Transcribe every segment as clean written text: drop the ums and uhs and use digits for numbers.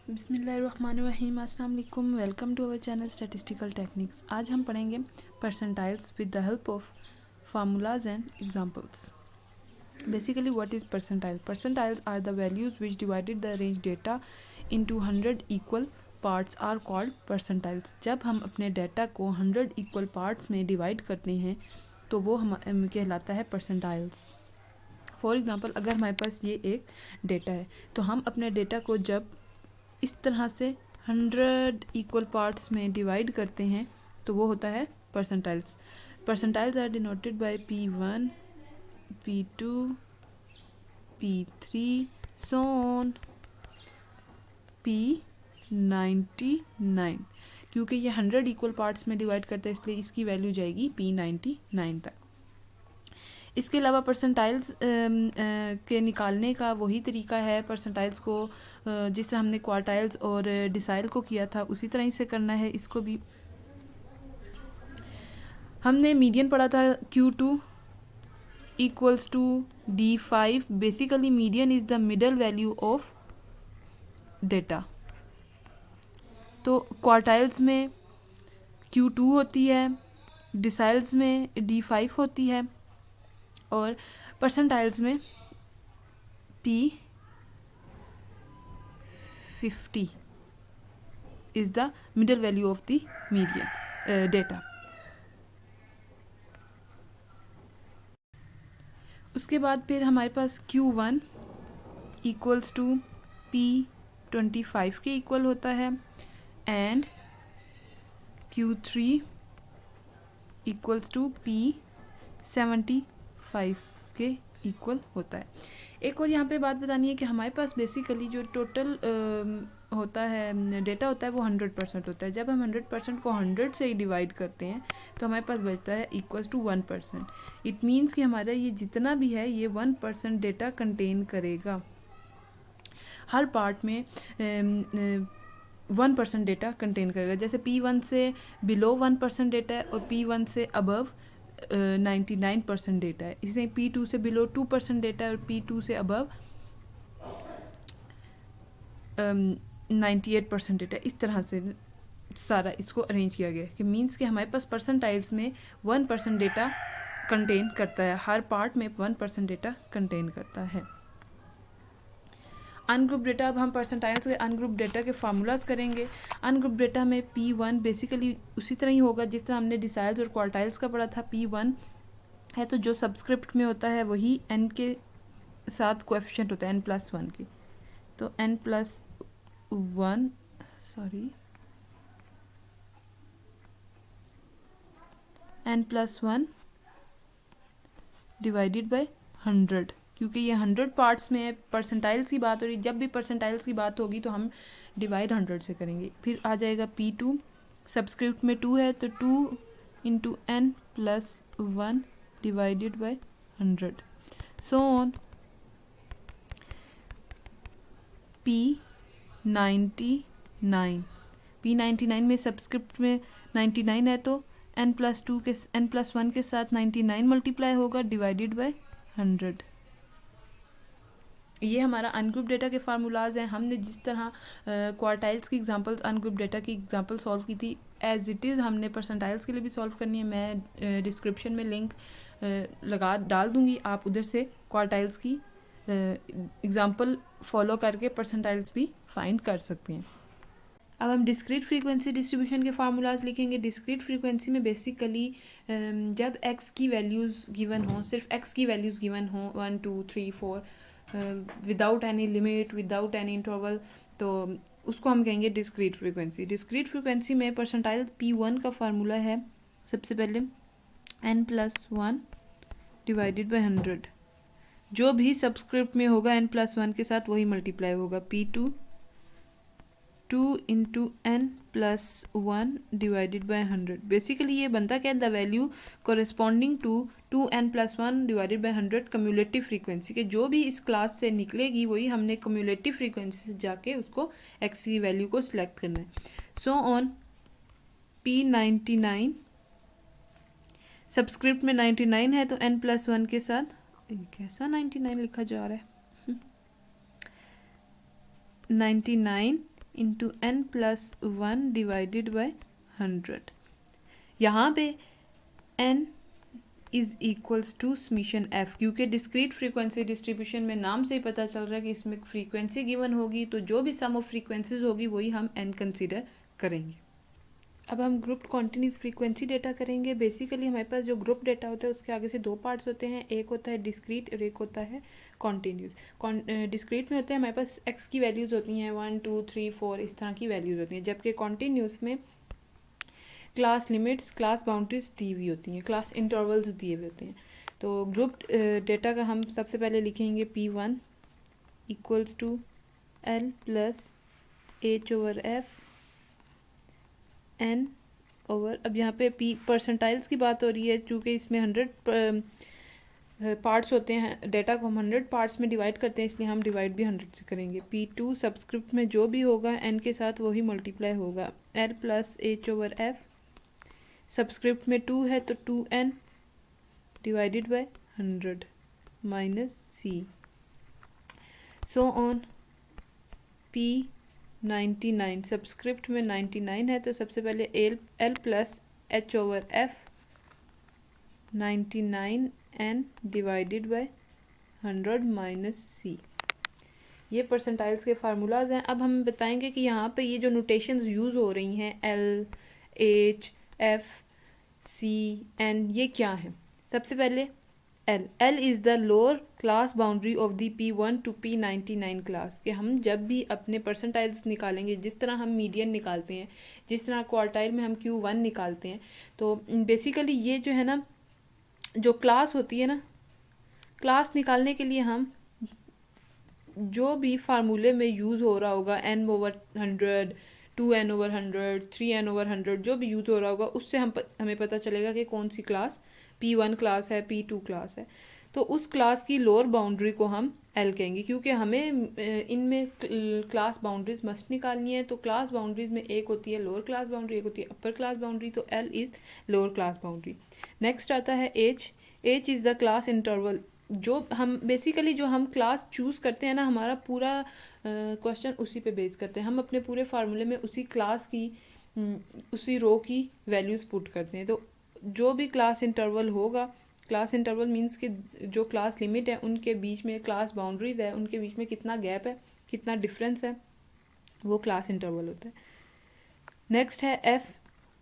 बिस्मिल्लाहिर्रहमानिर्रहीम, अस्सलाम वालेकुम। Welcome to our channel statistical techniques. आज हम पढ़ेंगे percentiles with the help of formulas and examples. Basically what is percentile? Percentiles are the values which divided the range data into 100 equal parts are called percentiles. जब हम अपने data को 100 equal parts में divide करते हैं तो वो हम कहलाता है परसेंटाइल्स। फॉर एग्ज़ाम्पल, अगर हमारे पास ये एक डेटा है तो हम अपने डेटा को जब इस तरह से 100 इक्वल पार्ट्स में डिवाइड करते हैं तो वो होता है percentiles. Percentiles are denoted by P1, P2, P3 so on P99। क्योंकि ये 100 इक्वल पार्ट्स में डिवाइड करते हैं इसलिए इसकी वैल्यू जाएगी P99 तक। इसके अलावा परसेंटाइल्स के निकालने का वही तरीका है परसेंटाइल्स को जिससे हमने क्वार्टाइल्स और डिसाइल को किया था, उसी तरह से करना है इसको भी। हमने मीडियन पढ़ा था Q2 equals to D5। Basically median is the middle value of data. तो क्वार्टाइल्स में Q2 होती है, डिसाइल्स में D5 होती है और परसेंटाइल्स में P50 is the middle value of the median data. उसके बाद फिर हमारे पास Q1 इक्वल्स टू P25 के इक्वल होता है and Q3 equals to P75 के इक्वल होता है। एक और यहाँ पे बात बतानी है कि हमारे पास बेसिकली जो टोटल होता है डेटा होता है वो 100% होता है। जब हम 100% को 100 से ही डिवाइड करते हैं तो हमारे पास बचता है इक्वल्स टू 1%। इट मीन्स कि हमारा ये जितना भी है ये 1% डेटा कंटेन करेगा। हर पार्ट में 1% डेटा कंटेन करेगा। जैसे P1 से बिलो 1% डेटा है और P1 से अबव 99% डेटा है। इसमें P2 से बिलो 2% डेटा है और P2 से अबव 98% डेटा। इस तरह से सारा इसको अरेंज किया गया है कि मीन्स कि हमारे पास परसेंटाइल्स में 1% डेटा कंटेन करता है। हर पार्ट में 1% डेटा कंटेन करता है। अनग्रुप डेटा, अब हम परसेंटाइल्स के अनग्रुप डेटा के फार्मूलाज करेंगे। अनग्रुप डेटा में P1 बेसिकली उसी तरह ही होगा जिस तरह हमने डिसाइल्स और क्वार्टाइल्स का पढ़ा था। P1 है तो जो सबस्क्रिप्ट में होता है वही n के साथ कोएफिशिएंट होता है n+1 की। तो n+1 डिवाइडेड बाय 100। क्योंकि ये 100 पार्ट्स में परसेंटाइल्स की बात हो रही, जब भी परसेंटाइल्स की बात होगी तो हम डिवाइड 100 से करेंगे। फिर आ जाएगा P2, सबस्क्रिप्ट में 2 है तो 2 into n+1 divided by 100 so on P99 में सबस्क्रिप्ट में 99 है तो n+1 के साथ 99 मल्टीप्लाई होगा डिवाइडेड बाय 100। ये हमारा अनग्रुप डेटा के फार्मूलाज हैं। हमने जिस तरह क्वार्टाइल्स की एग्जांपल्स अनग्रुप डेटा की एग्जांपल सॉल्व की थी एज इट इज़ हमने परसेंटाइल्स के लिए भी सॉल्व करनी है। मैं डिस्क्रिप्शन में लिंक डाल दूंगी, आप उधर से क्वार्टाइल्स की एग्जांपल फॉलो करके परसेंटाइल्स भी फाइंड कर सकते हैं। अब हम डिस्क्रीट फ्रीक्वेंसी डिस्ट्रीब्यूशन के फार्मूलाज लिखेंगे। डिस्क्रीट फ्रीक्वेंसी में बेसिकली जब x की वैल्यूज़ गिवन हों, सिर्फ x की वैल्यूज़ गिवन हों 1 2 3 4 without any limit, without any interval, तो उसको हम कहेंगे डिस्क्रीट फ्रीक्वेंसी। डिस्क्रीट फ्रीक्वेंसी में परसेंटाइल P1 का फार्मूला है सबसे पहले n+1 डिवाइडेड बाय 100। जो भी सबस्क्रिप्ट में होगा n+1 के साथ वही मल्टीप्लाई होगा। P2 2 into n+1 divided by 100। Basically ये बनता क्या है, the value corresponding to 2n+1 divided by 100 cumulative frequency के जो भी इस क्लास से निकलेगी वही हमने कम्युलेटिव फ्रीक्वेंसी से जाके उसको x की वैल्यू को सिलेक्ट करना है। सो ऑन P99, सबस्क्रिप्ट में 99 है तो n+1 के साथ कैसा 99 लिखा जा रहा है 99 into n plus 1 divided by 100। यहाँ पे n is equals to summation f, क्योंकि डिस्क्रीट फ्रीक्वेंसी डिस्ट्रीब्यूशन में नाम से ही पता चल रहा है कि इसमें फ्रीक्वेंसी गिवन होगी, तो जो भी सम ऑफ फ्रीक्वेंसीज होगी वही हम n कंसीडर करेंगे। अब हम ग्रुप कॉन्टिन्यूस फ्रीक्वेंसी डेटा करेंगे। बेसिकली हमारे पास जो ग्रुप डेटा होता है उसके आगे से दो पार्ट्स होते हैं, एक होता है डिस्क्रीट और एक होता है कॉन्टिन्यूस। डिस्क्रीट में होते हैं हमारे पास x की वैल्यूज़ होती हैं 1 2 3 4 इस तरह की वैल्यूज़ होती हैं, जबकि कॉन्टिन्यूस में क्लास लिमिट्स, क्लास बाउंड्रीज दी हुई होती हैं, क्लास इंटरवल्स दिए हुए होते हैं। तो ग्रुप डेटा का हम सबसे पहले लिखेंगे P1 equals to L plus H/F n over, अब यहाँ पे p परसेंटाइल्स की बात हो रही है, चूँकि इसमें 100 पार्ट्स होते हैं, डेटा को हम 100 पार्ट्स में डिवाइड करते हैं, इसलिए हम डिवाइड भी 100 से करेंगे। P2 सबस्क्रिप्ट में जो भी होगा n के साथ वही मल्टीप्लाई होगा, L प्लस H/F, सबस्क्रिप्ट में 2 है तो 2n divided by 100 minus c, so on. P99 subscript में 99 है तो सबसे पहले L plus H/F 99n divided by 100 minus c। ये परसेंटाइल्स के फार्मूलाज हैं। अब हम बताएंगे कि यहाँ पे ये जो नोटेशंस यूज़ हो रही हैं L, H, F, C, N, ये क्या हैं। सबसे पहले L is the lower class boundary of the P1 to P99 class, कि हम जब भी अपने परसेंटाइल्स निकालेंगे, जिस तरह हम मीडियन निकालते हैं, जिस तरह क्वार्टाइल में हम Q1 निकालते हैं, तो बेसिकली ये जो है ना, जो क्लास होती है ना, क्लास निकालने के लिए हम जो भी फार्मूले में यूज़ हो रहा होगा n/100, 2n/100, 3n/100, जो भी यूज़ हो रहा होगा उससे हमें पता चलेगा कि कौन सी क्लास P1 क्लास है, P2 क्लास है। तो उस क्लास की लोअर बाउंड्री को हम L कहेंगे, क्योंकि हमें इनमें क्लास बाउंड्रीज मस्ट निकालनी है। तो क्लास बाउंड्रीज में एक होती है लोअर क्लास बाउंड्री, एक होती है अपर क्लास बाउंड्री, तो L is lower class boundary. Next आता है H is the class interval. जो हम बेसिकली जो हम क्लास चूज़ करते हैं ना, हमारा पूरा क्वेश्चन उसी पे बेस करते हैं, हम अपने पूरे फार्मूले में उसी क्लास की उसी रो की वैल्यूज़ पुट करते हैं। तो जो भी क्लास इंटरवल होगा, क्लास इंटरवल मींस कि जो क्लास लिमिट है उनके बीच में क्लास बाउंड्रीज है, उनके बीच में कितना गैप है, कितना डिफरेंस है, वो क्लास इंटरवल होता है। नेक्स्ट है F,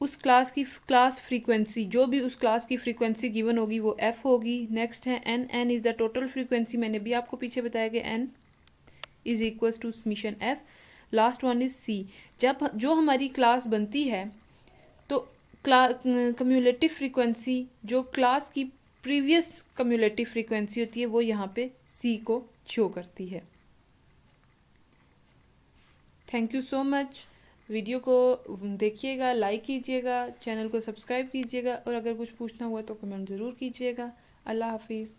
उस क्लास की क्लास फ्रीक्वेंसी, जो भी उस क्लास की फ्रीक्वेंसी गिवन होगी वो F होगी। नेक्स्ट है N is the total frequency, मैंने भी आपको पीछे बताया कि N is equals to summation F। Last one is C, जब जो हमारी क्लास बनती है तो कम्युलेटिव फ्रीक्वेंसी, जो क्लास की प्रीवियस कम्युलेटिव फ्रीक्वेंसी होती है, वो यहाँ पे C को शो करती है। Thank you so much. Video को देखिएगा, लाइक कीजिएगा, चैनल को सब्सक्राइब कीजिएगा, और अगर कुछ पूछना हुआ तो कमेंट ज़रूर कीजिएगा। अल्लाह हाफिज़।